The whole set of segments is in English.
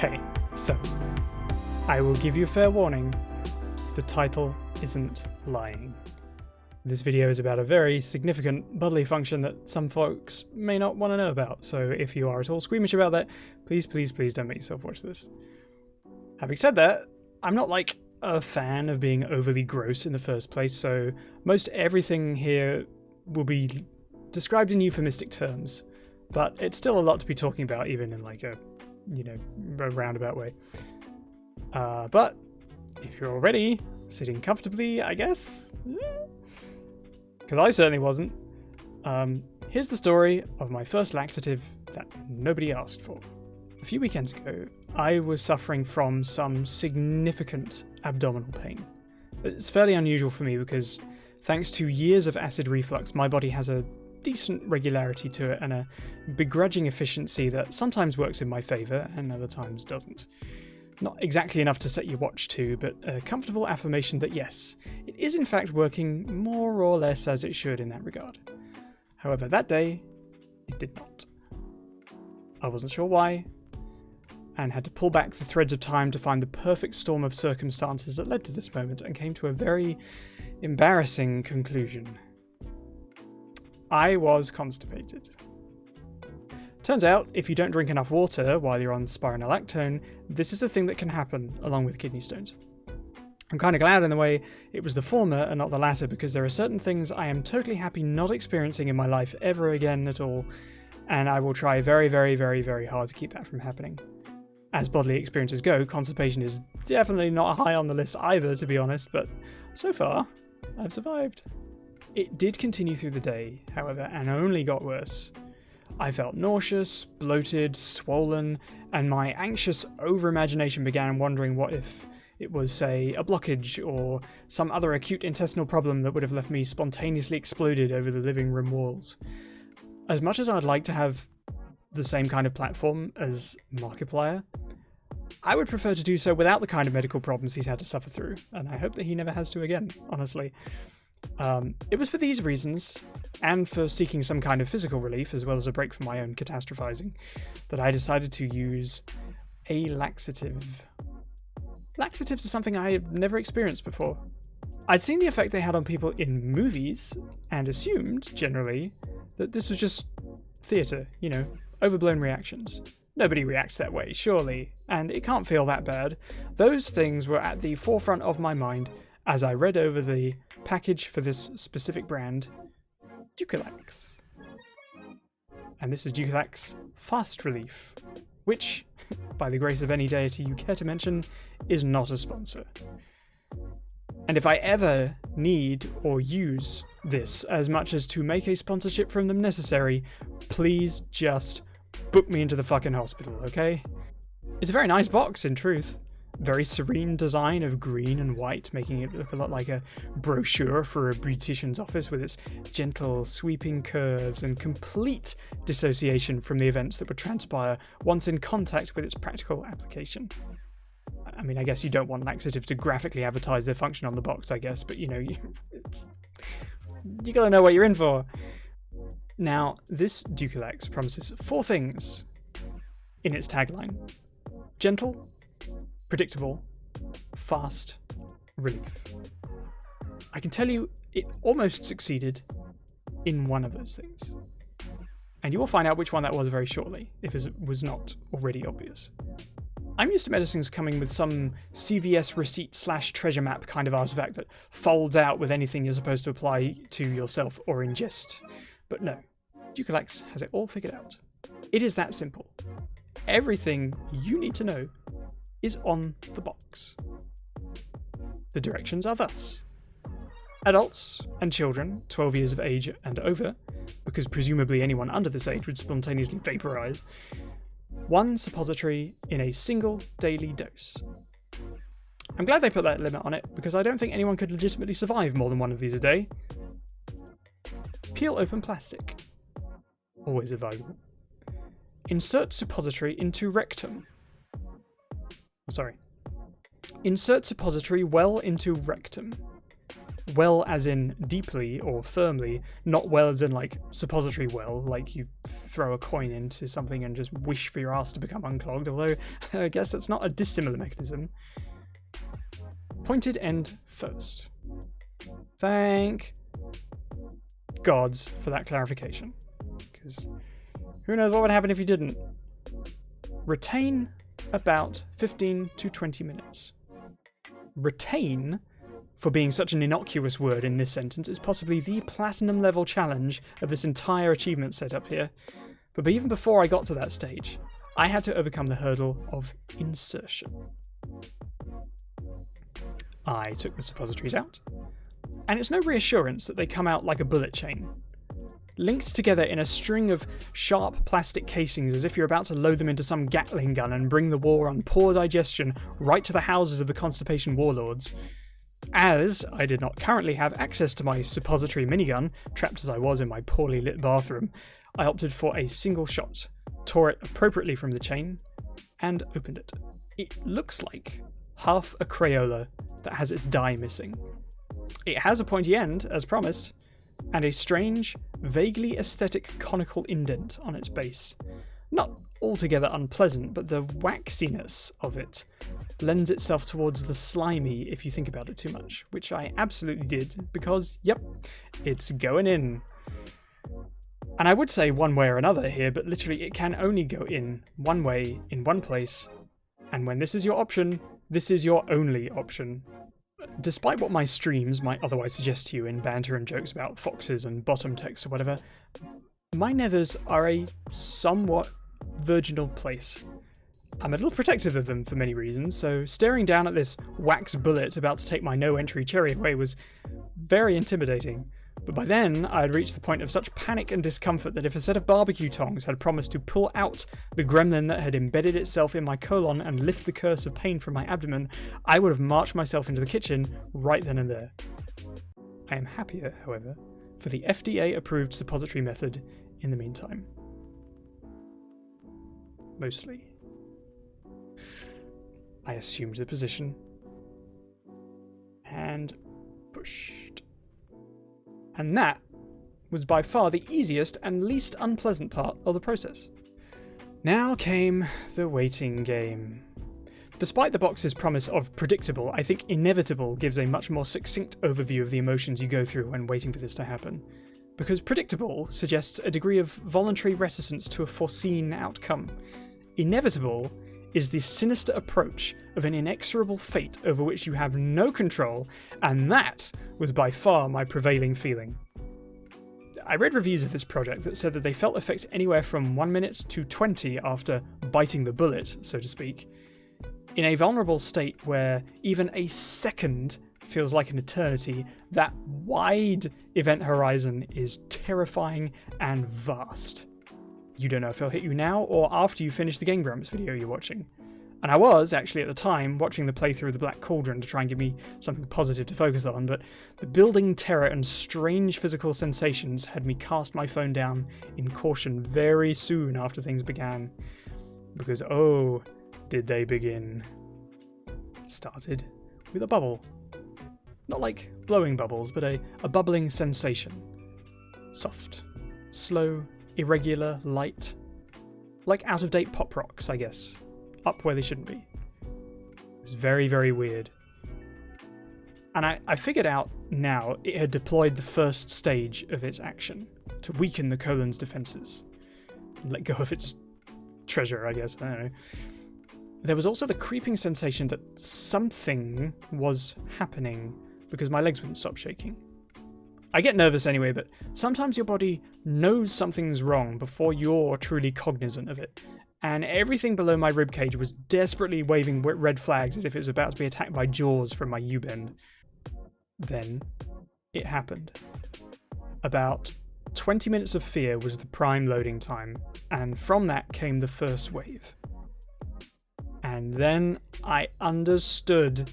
Okay, so I will give you fair warning. The title isn't lying. This video is about a very significant bodily function that some folks may not want to know about, so if you are at all squeamish about that, please don't make yourself watch this. Having said that, I'm not like a fan of being overly gross in the first place, so most everything here will be described in euphemistic terms, but it's still a lot to be talking about, even in like a, a roundabout way. But if you're already sitting comfortably, I guess, because I certainly wasn't. Here's the story of my first laxative that nobody asked for. A few weekends ago, I was suffering from some significant abdominal pain. It's fairly unusual for me because, thanks to years of acid reflux, my body has a decent regularity to it and a begrudging efficiency that sometimes works in my favour and other times doesn't. Not exactly enough to set your watch to, but a comfortable affirmation that yes, it is in fact working more or less as it should in that regard. However, that day, it did not. I wasn't sure why, and had to pull back the threads of time to find the perfect storm of circumstances that led to this moment, and came to a very embarrassing conclusion. I was constipated. Turns out, if you don't drink enough water while you're on spironolactone, this is a thing that can happen along with kidney stones. I'm kind of glad in the way it was the former and not the latter, because there are certain things I am totally happy not experiencing in my life ever again at all, and I will try very hard to keep that from happening. As bodily experiences go, constipation is definitely not high on the list either, to be honest, but so far, I've survived. It did continue through the day, however, and only got worse. I felt nauseous, bloated, swollen, and my anxious over-imagination began wondering what if it was, say, a blockage or some other acute intestinal problem that would have left me spontaneously exploded over the living room walls. As much as I'd like to have the same kind of platform as Markiplier, I would prefer to do so without the kind of medical problems he's had to suffer through, and I hope that he never has to again, honestly. It was for these reasons, and for seeking some kind of physical relief as well as a break from my own catastrophizing, that I decided to use a laxative. Laxatives are something I had never experienced before. I'd seen the effect they had on people in movies, and assumed, generally, that this was just theatre, overblown reactions. Nobody reacts that way, surely, and it can't feel that bad. Those things were at the forefront of my mind as I read over the package for this specific brand, Dukalax. And this is Dukalax Fast Relief, which, by the grace of any deity you care to mention, is not a sponsor. And if I ever need or use this as much as to make a sponsorship from them necessary, please just book me into the fucking hospital, okay? It's a very nice box, in truth. Very serene design of green and white, making it look a lot like a brochure for a beautician's office, with its gentle sweeping curves and complete dissociation from the events that would transpire once in contact with its practical application. I mean, I guess you don't want laxative to graphically advertise their function on the box, I guess, but you gotta know what you're in for. Now, this Dukalax promises 4 things in its tagline: gentle, predictable, fast, relief. I can tell you it almost succeeded in one of those things. And you will find out which one that was very shortly, if it was not already obvious. I'm used to medicines coming with some CVS receipt/treasure map kind of artifact that folds out with anything you're supposed to apply to yourself or ingest. But no, Dukalax has it all figured out. It is that simple. Everything you need to know is on the box. The directions are thus: adults and children 12 years of age and over, because presumably anyone under this age would spontaneously vaporize, 1 suppository in a single daily dose. I'm glad they put that limit on it, because I don't think anyone could legitimately survive more than 1 of these a day. Peel open plastic. Always advisable. Insert suppository into rectum. Insert suppository well into rectum. Well as in deeply or firmly, not well as in like suppository well, like you throw a coin into something and just wish for your ass to become unclogged, although I guess that's not a dissimilar mechanism. Pointed end first. Thank gods for that clarification, because who knows what would happen if you didn't. Retain about 15 to 20 minutes. Retain, for being such an innocuous word in this sentence, is possibly the platinum level challenge of this entire achievement setup here. But even before I got to that stage, I had to overcome the hurdle of insertion. I took the suppositories out, and it's no reassurance that they come out like a bullet chain, linked together in a string of sharp plastic casings as if you're about to load them into some Gatling gun and bring the war on poor digestion right to the houses of the constipation warlords. As I did not currently have access to my suppository minigun, trapped as I was in my poorly lit bathroom, I opted for a single shot, tore it appropriately from the chain, and opened it. It looks like half a Crayola that has its die missing. It has a pointy end, as promised, and a strange, vaguely aesthetic conical indent on its base. Not altogether unpleasant, but the waxiness of it lends itself towards the slimy if you think about it too much, which I absolutely did, because, yep, it's going in. And I would say one way or another here, but literally it can only go in one way, in one place, and when this is your option, this is your only option. Despite what my streams might otherwise suggest to you in banter and jokes about foxes and bottom text or whatever, my nethers are a somewhat virginal place. I'm a little protective of them for many reasons, so staring down at this wax bullet about to take my no-entry cherry away was very intimidating. But by then, I had reached the point of such panic and discomfort that if a set of barbecue tongs had promised to pull out the gremlin that had embedded itself in my colon and lift the curse of pain from my abdomen, I would have marched myself into the kitchen right then and there. I am happier, however, for the FDA-approved suppository method in the meantime. Mostly. I assumed the position and pushed. And that was by far the easiest and least unpleasant part of the process. Now came the waiting game. Despite the box's promise of predictable, I think inevitable gives a much more succinct overview of the emotions you go through when waiting for this to happen. Because predictable suggests a degree of voluntary reticence to a foreseen outcome. Inevitable is the sinister approach of an inexorable fate over which you have no control, and that was by far my prevailing feeling. I read reviews of this project that said that they felt effects anywhere from 1 minute to 20 after biting the bullet, so to speak, in a vulnerable state where even a second feels like an eternity. That wide event horizon is terrifying and vast. You don't know if it'll hit you now or after you finish the Game Grumps video you're watching. And I was, actually at the time, watching the playthrough of the Black Cauldron to try and give me something positive to focus on, but the building terror and strange physical sensations had me cast my phone down in caution very soon after things began. Because oh, did they begin. It started with a bubble. Not like blowing bubbles, but a bubbling sensation. Soft, slow, irregular, light. Like out-of-date pop rocks, I guess. Up where they shouldn't be. It was very, very weird. And I figured out now it had deployed the first stage of its action to weaken the colon's defenses. And let go of its treasure, I guess. I don't know. There was also the creeping sensation that something was happening because my legs wouldn't stop shaking. I get nervous anyway, but sometimes your body knows something's wrong before you're truly cognizant of it. And everything below my ribcage was desperately waving red flags as if it was about to be attacked by jaws from my U-bend. Then it happened. About 20 minutes of fear was the prime loading time, and from that came the first wave. And then I understood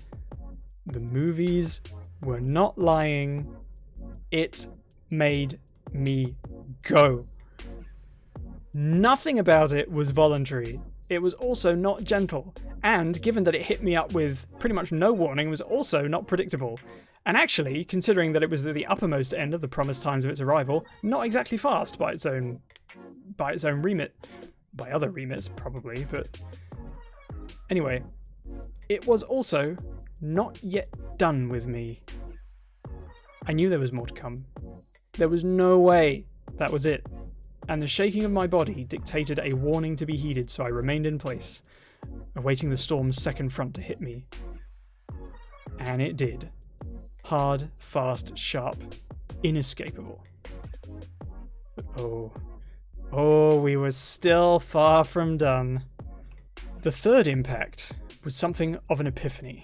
the movies were not lying. It made me go. Nothing about it was voluntary. It was also not gentle. And given that it hit me up with pretty much no warning, it was also not predictable. And actually, considering that it was at the uppermost end of the promised times of its arrival, not exactly fast by its own remit. By other remits, probably, but... Anyway, it was also not yet done with me. I knew there was more to come. There was no way that was it. And the shaking of my body dictated a warning to be heeded, so I remained in place, awaiting the storm's second front to hit me. And it did. Hard, fast, sharp, inescapable. But oh, we were still far from done. The third impact was something of an epiphany.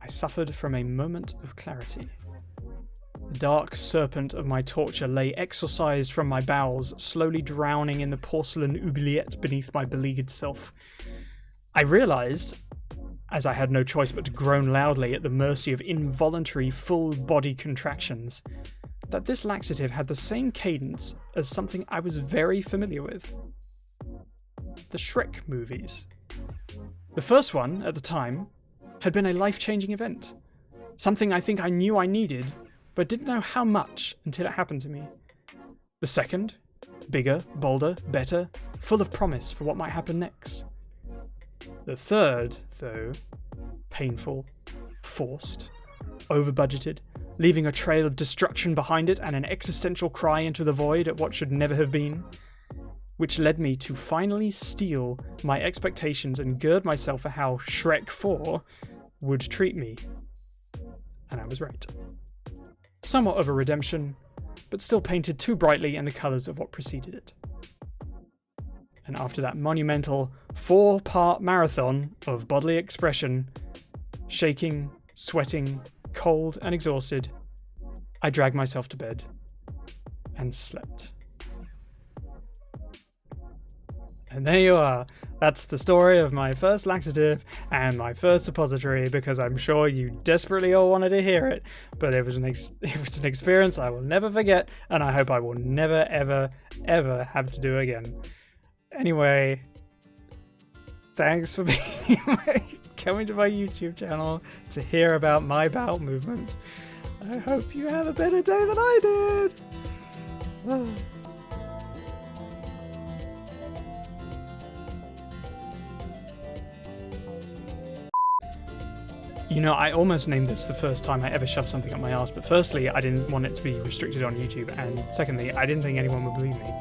I suffered from a moment of clarity. The dark serpent of my torture lay exorcised from my bowels, slowly drowning in the porcelain oubliette beneath my beleaguered self. I realised, as I had no choice but to groan loudly at the mercy of involuntary full-body contractions, that this laxative had the same cadence as something I was very familiar with. The Shrek movies. The first one, at the time, had been a life-changing event. Something I think I knew I needed, but didn't know how much until it happened to me. The second, bigger, bolder, better, full of promise for what might happen next. The third, though, painful, forced, over-budgeted, leaving a trail of destruction behind it and an existential cry into the void at what should never have been, which led me to finally steel my expectations and gird myself for how Shrek 4 would treat me. And I was right. Somewhat of a redemption, but still painted too brightly in the colours of what preceded it. And after that monumental 4-part marathon of bodily expression, shaking, sweating, cold and exhausted, I dragged myself to bed and slept. And there you are. That's the story of my first laxative and my first suppository, because I'm sure you desperately all wanted to hear it, but it was an experience I will never forget, and I hope I will never, ever, ever have to do again. Anyway, thanks for coming to my YouTube channel to hear about my bowel movements. I hope you have a better day than I did. You know, I almost named this the first time I ever shoved something up my arse, but firstly, I didn't want it to be restricted on YouTube, and secondly, I didn't think anyone would believe me.